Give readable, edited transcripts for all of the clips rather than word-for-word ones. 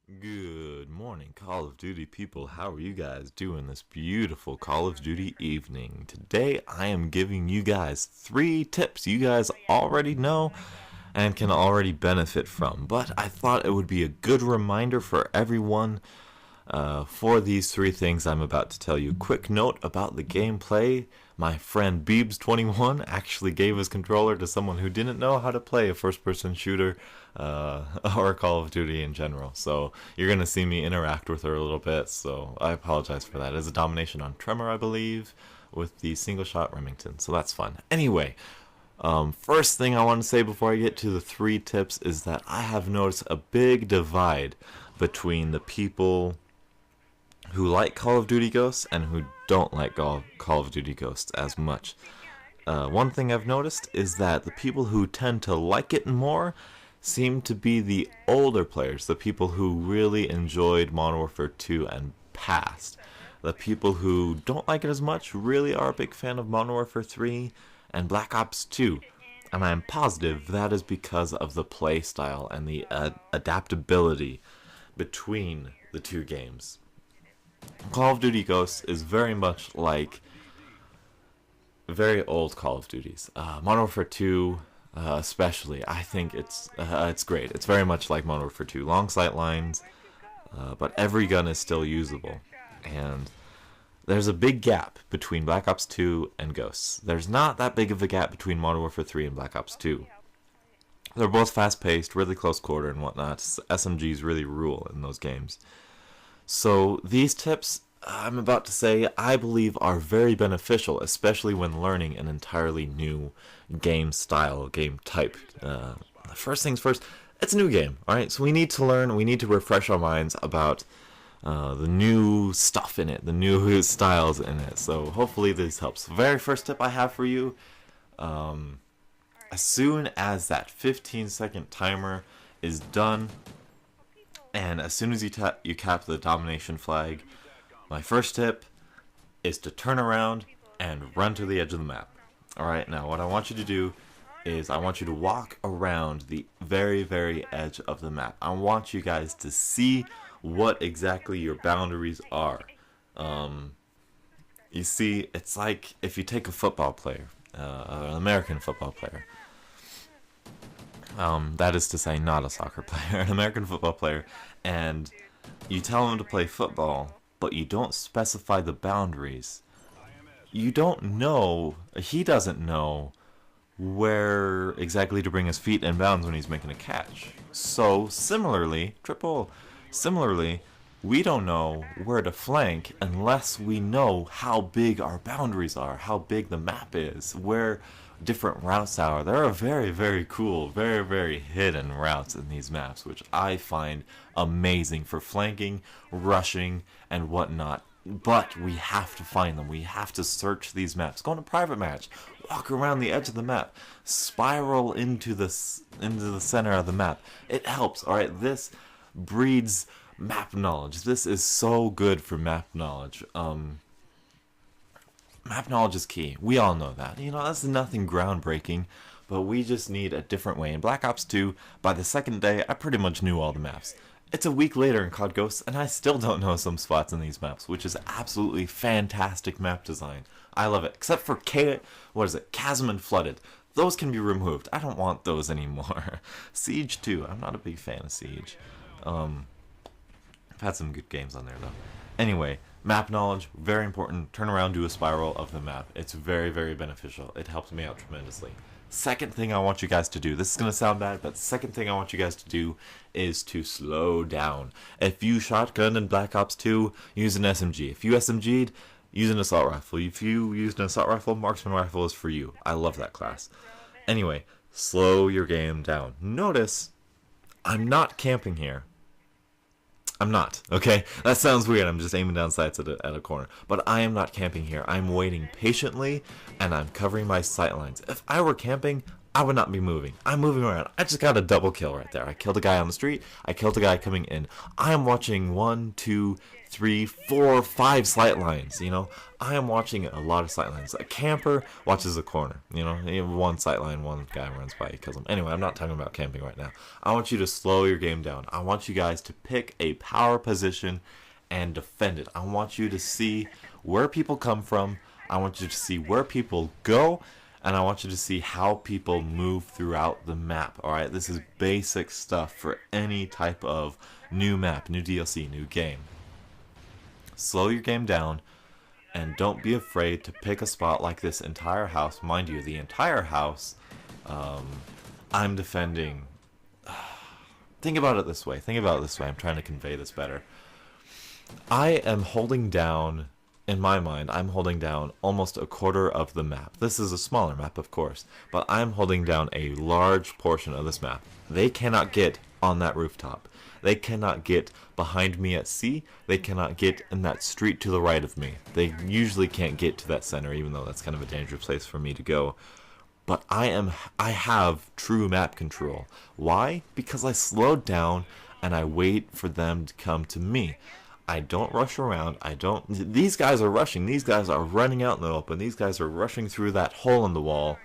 Good morning, Call of Duty people. How are you guys doing this beautiful Call of Duty evening? Today I am giving you guys 3 tips you guys already know and can already benefit from. But I thought it would be a good reminder for everyone for these 3 things I'm about to tell you. Quick note about the gameplay. My friend Beebs21 actually gave his controller to someone who didn't know how to play a first-person shooter or Call of Duty in general. So you're going to see me interact with her a little bit, so I apologize for that. It's a domination on Tremor, I believe, with the single-shot Remington, so that's fun. Anyway, first thing I want to say before I get to the 3 tips is that I have noticed a big divide between the people who like Call of Duty Ghosts and who don't like Call of Duty Ghosts as much. One thing I've noticed is that the people who tend to like it more seem to be the older players, the people who really enjoyed Modern Warfare 2 and past. The people who don't like it as much really are a big fan of Modern Warfare 3 and Black Ops 2. And I'm positive that is because of the playstyle and the adaptability between the 2 games. Call of Duty Ghosts is very much like very old Call of Duties. Modern Warfare 2, especially, I think it's great. It's very much like Modern Warfare 2, long sight lines, but every gun is still usable. And there's a big gap between Black Ops 2 and Ghosts. There's not that big of a gap between Modern Warfare 3 and Black Ops 2. They're both fast-paced, really close quarter and whatnot. SMGs really rule in those games. So these tips I'm about to say I believe are very beneficial, especially when learning an entirely new game style, game type. First things first, it's a new game, alright? So we need to learn, we need to refresh our minds about the new stuff in it, the new styles in it. So hopefully this helps. The very first tip I have for you, as soon as that 15-second timer is done, and as soon as you cap the domination flag, my first tip is to turn around and run to the edge of the map. Alright, now what I want you to do is I want you to walk around the very, very edge of the map. I want you guys to see what exactly your boundaries are. You see, it's like if you take a football player, an American football player. That is to say, not a soccer player, an American football player, and you tell him to play football, but you don't specify the boundaries. You don't know, he doesn't know where exactly to bring his feet in bounds when he's making a catch. So, similarly, we don't know where to flank unless we know how big our boundaries are, how big the map is, where different routes are. There are very, very cool, very, very hidden routes in these maps, which I find amazing for flanking, rushing, and whatnot. But we have to find them. We have to search these maps. Go on a private match. Walk around the edge of the map. Spiral into the center of the map. It helps. All right, this breeds map knowledge. This is so good for map knowledge. Map knowledge is key. We all know that. You know, that's nothing groundbreaking, but we just need a different way. In Black Ops 2, by the second day, I pretty much knew all the maps. It's a week later in COD Ghosts, and I still don't know some spots in these maps, which is absolutely fantastic map design. I love it. Except for Chasm and Flooded. Those can be removed. I don't want those anymore. Siege 2. I'm not a big fan of Siege. I've had some good games on there, though. Anyway, map knowledge, very important. Turn around, do a spiral of the map. It's very, very beneficial. It helps me out tremendously. Second thing I want you guys to do, this is going to sound bad, but second thing I want you guys to do is to slow down. If you shotgunned in Black Ops 2, use an SMG. If you SMG'd, use an assault rifle. If you used an assault rifle, marksman rifle is for you. I love that class. Anyway, slow your game down. Notice, I'm not camping here. I'm not, okay? That sounds weird. I'm just aiming down sights at a corner. But I am not camping here. I'm waiting patiently, and I'm covering my sight lines. If I were camping, I would not be moving. I'm moving around. I just got a double kill right there. I killed a guy on the street. I killed a guy coming in. I am watching 1, 2, 3, 4, 5 sight lines. You know, I am watching a lot of sight lines. A camper watches a corner. You know, one sight line, one guy runs by, he kills him. Anyway, I'm not talking about camping right now. I want you to slow your game down. I want you guys to pick a power position and defend it. I want you to see where people come from. I want you to see where people go. And I want you to see how people move throughout the map. Alright, this is basic stuff for any type of new map, new DLC, new game. Slow your game down, and don't be afraid to pick a spot like this entire house. Mind you, the entire house, I'm defending. Think about it this way. I'm trying to convey this better. I am holding down... In my mind, I'm holding down almost a quarter of the map. This is a smaller map, of course, but I'm holding down a large portion of this map. They cannot get on that rooftop. They cannot get behind me at C. They cannot get in that street to the right of me. They usually can't get to that center, even though that's kind of a dangerous place for me to go. But I have true map control. Why? Because I slowed down and I wait for them to come to me. I don't rush around. These guys are rushing. These guys are running out in the open. These guys are rushing through that hole in the wall.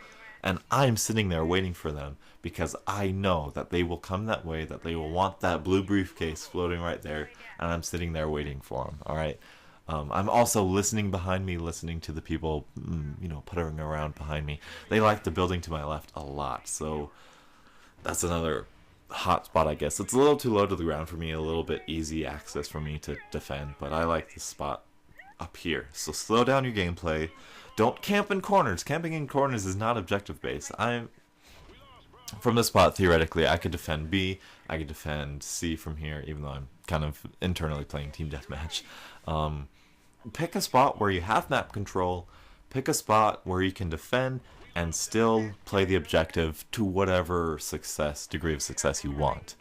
And I'm sitting there waiting for them because I know that they will come that way, that they will want that blue briefcase floating right there. And I'm sitting there waiting for them. All right. I'm also listening behind me, listening to the people, puttering around behind me. They like the building to my left a lot. So that's another hot spot, I guess. It's a little too low to the ground for me, a little bit easy access for me to defend, but I like this spot up here. So slow down your gameplay. Don't camp in corners. Camping in corners is not objective based. From this spot, theoretically, I could defend B, I could defend C from here, even though I'm kind of internally playing team deathmatch. Pick a spot where you have map control, pick a spot where you can defend, and still play the objective to whatever degree of success you want.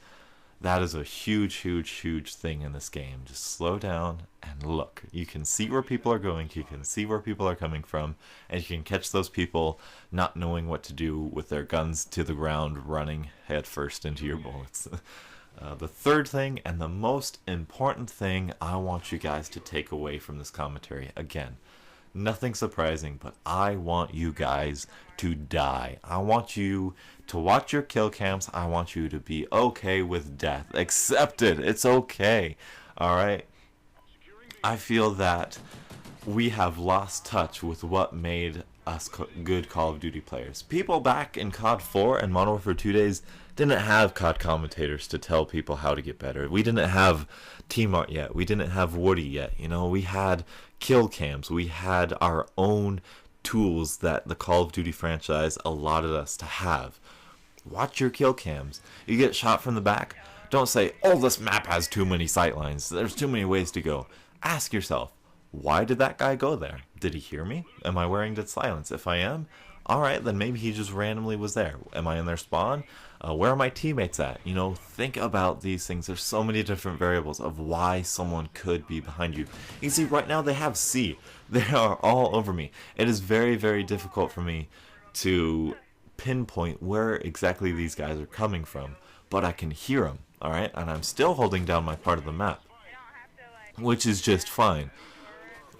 That is a huge, huge, huge thing in this game. Just slow down and look. You can see where people are going, you can see where people are coming from, and you can catch those people not knowing what to do with their guns to the ground, running headfirst into your bullets. The third thing, and the most important thing I want you guys to take away from this commentary, again, nothing surprising, but I want you guys to die. I want you to watch your kill cams. I want you to be okay with death. Accept it. It's okay. Alright? I feel that we have lost touch with what made us good Call of Duty players. People back in COD 4 and Modern Warfare 2 days didn't have COD commentators to tell people how to get better. We didn't have T-Mart yet. We didn't have Woody yet. We had kill cams. We had our own tools that the Call of Duty franchise allotted us to have. Watch your kill cams. You get shot from the back, don't say, oh, this map has too many sight lines. There's too many ways to go. Ask yourself, why did that guy go there? Did he hear me? Am I wearing dead silence? If I am, alright, then maybe he just randomly was there. Am I in their spawn? Where are my teammates at? Think about these things. There's so many different variables of why someone could be behind you. You see, right now they have C. They are all over me. It is very, very difficult for me to pinpoint where exactly these guys are coming from, but I can hear them, alright? And I'm still holding down my part of the map, which is just fine.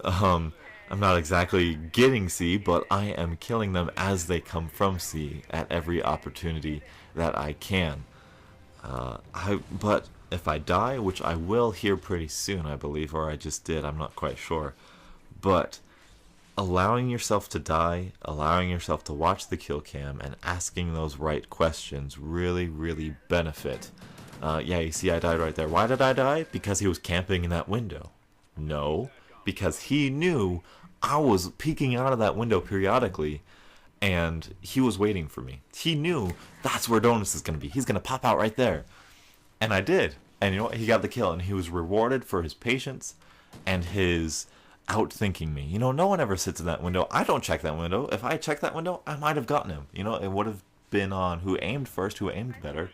I'm not exactly getting C, but I am killing them as they come from C at every opportunity that I can. But if I die, which I will here pretty soon, I believe, or I just did, I'm not quite sure. But allowing yourself to die, allowing yourself to watch the kill cam, and asking those right questions really, really benefit. Yeah, you see I died right there. Why did I die? Because he was camping in that window. No, because he knew I was peeking out of that window periodically, and he was waiting for me. He knew that's where Donuts is going to be. He's going to pop out right there. And I did. And you know what? He got the kill, and he was rewarded for his patience and his outthinking me. No one ever sits in that window. I don't check that window. If I checked that window, I might have gotten him. It would have been on who aimed first, who aimed better.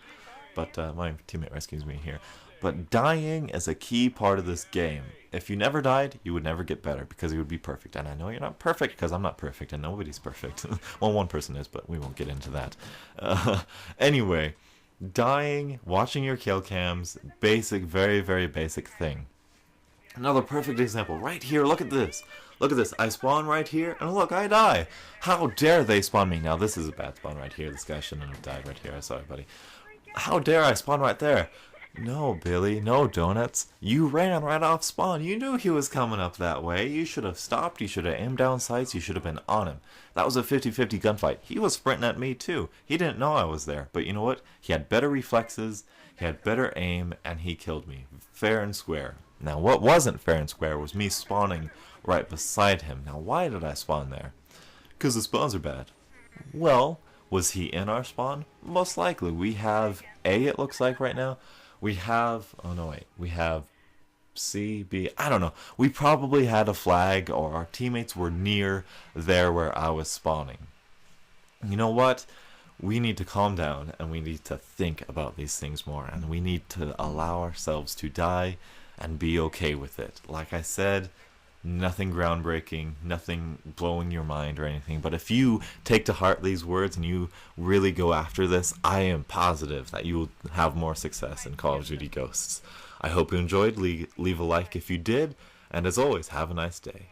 But my teammate rescues me here. But dying is a key part of this game. If you never died, you would never get better because you would be perfect. And I know you're not perfect because I'm not perfect and nobody's perfect. Well, one person is, but we won't get into that. Anyway, dying, watching your kill cams, basic, very, very basic thing. Another perfect example right here. Look at this. Look at this. I spawn right here, and look, I die. How dare they spawn me? Now, this is a bad spawn right here. This guy shouldn't have died right here. Sorry, buddy. How dare I spawn right there? No, Billy. No, Donuts. You ran right off spawn. You knew he was coming up that way. You should have stopped. You should have aimed down sights. You should have been on him. That was a 50-50 gunfight. He was sprinting at me, too. He didn't know I was there. But you know what? He had better reflexes. He had better aim, and he killed me. Fair and square. Now, what wasn't fair and square was me spawning right beside him. Now, why did I spawn there? Because the spawns are bad. Well, was he in our spawn? Most likely. We have A, it looks like right now. We have, oh no wait, we have C, B, I don't know. We probably had a flag, or our teammates were near there where I was spawning. You know what? We need to calm down, and we need to think about these things more, and we need to allow ourselves to die and be okay with it. Like I said, nothing groundbreaking, nothing blowing your mind or anything, but if you take to heart these words and you really go after this, I am positive that you will have more success in Call of Duty Ghosts. I hope you enjoyed. Leave a like if you did, and as always, have a nice day.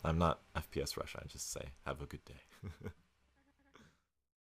I'm not FPS Rush, I just say have a good day.